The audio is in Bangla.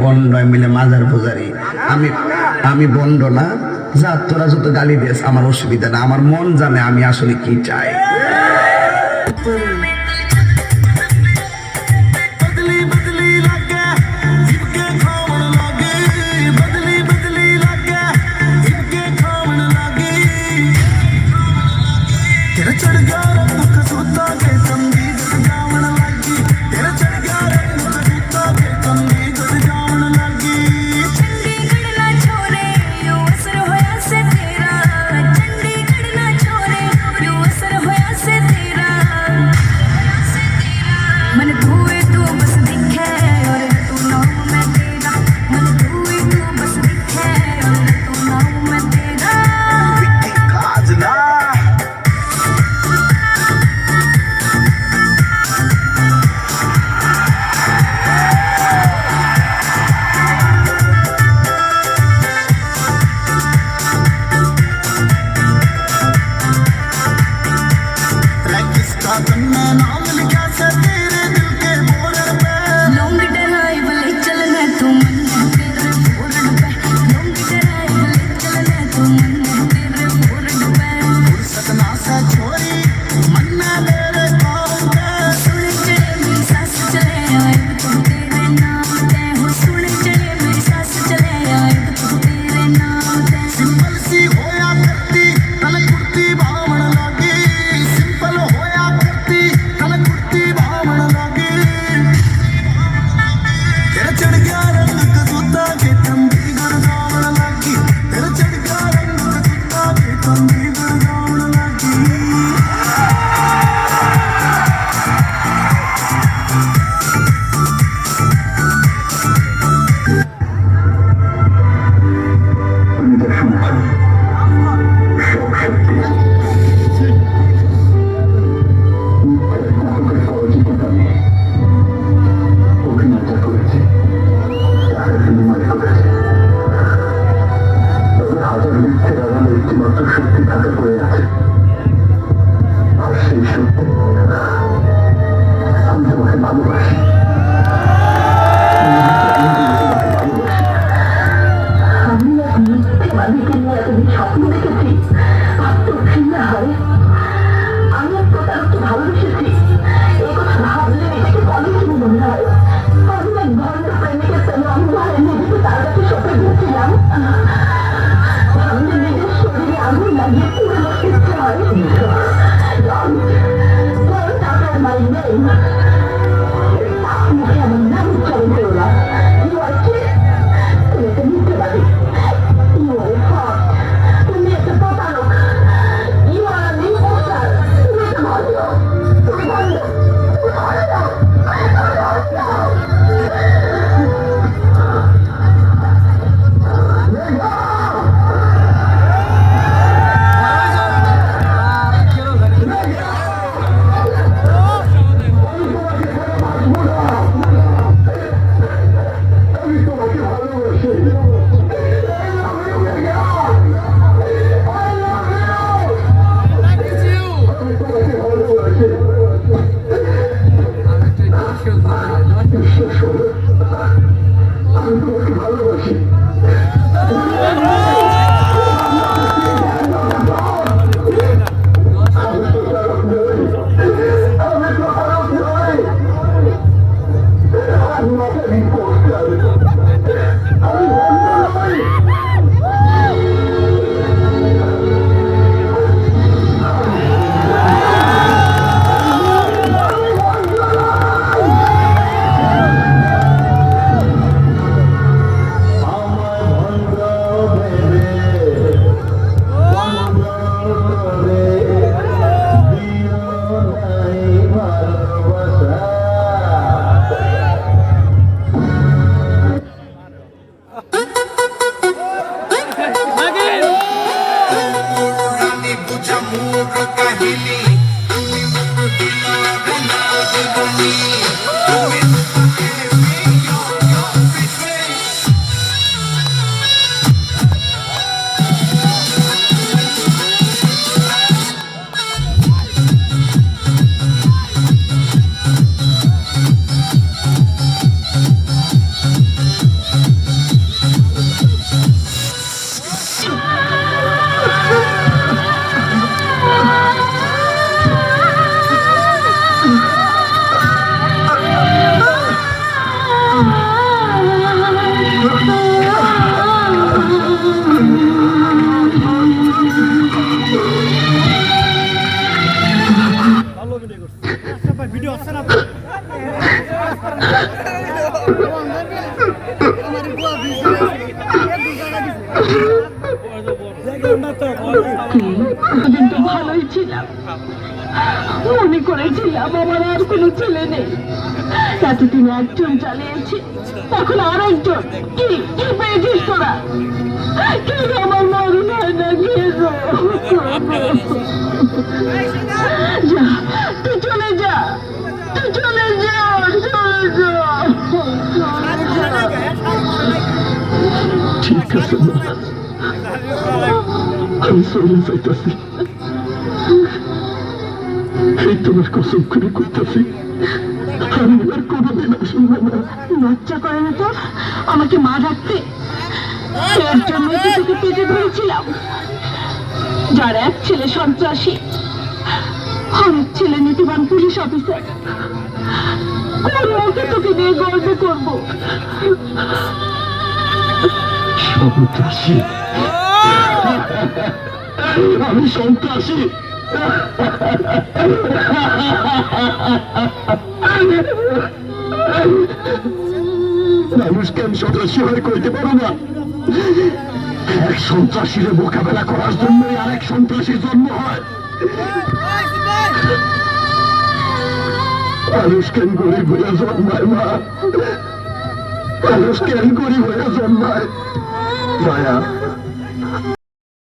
বন্ড মিলে মাজার পূজারি। আমি বন্ড না, যা তোরা যত গালি দিস আমার অসুবিধা না, আমার মন জানে আমি আসলে কি চাই। ভিডিও আছে না ভালোই ছিলাম, মনে করেছিলাম আমার আর কোনো ছেলে নেই। এতদিন একজন চালিয়েছি, এখন আর একজন। কি কি পেয়েছিস তোরা? কি আমার মরণ হয় না? যা, তুই চলে যা, তুই চলে যা, চলে যা। ঠিক আছে মা, আমি চলে যাইতাছি। এই তোমার কসম করে করতেছি, আমি আর কোনোদিন আসবো না। লজ্জা করে না তোর আমাকে মা ডাকতে? এর জন্য তো তোকে পেটে ধরেছিলাম। যার এক ছেলে সন্ত্রাসী, অনেক ছেলে নীতিবান পুলিশ অফিসার, কোন মুখে তোকে নিয়ে গর্ব করবো? সন্ত্রাসী? আমি সন্ত্রাসী? মানুষ কেন সন্ত্রাসী হয় কইতে পারো না? এক সন্ত্রাসীর মোকাবেলা করার জন্যই আরেক সন্ত্রাসীর জন্ম হয়। মানুষ কেন গরিব হয়ে জন্মায় মা? মানুষ কেন গরিব হয়ে জন্মায়? মায়া,